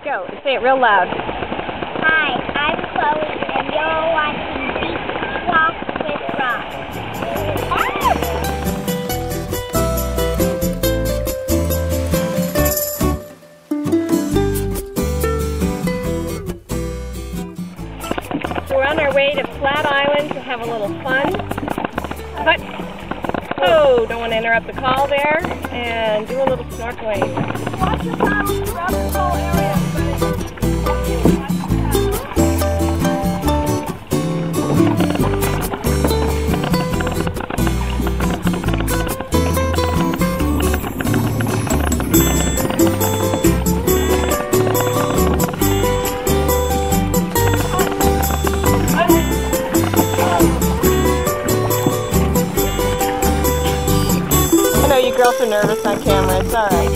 Go. Say it real loud. Hi, I'm Chloe, and you're watching Beach Walk with Rob. We're on our way to Flat Island to have a little fun. But, oh, don't want to interrupt the call there, and do a little snorkeling. Watch the paddles throughout this whole area. I know you girls are nervous on camera, it's alright.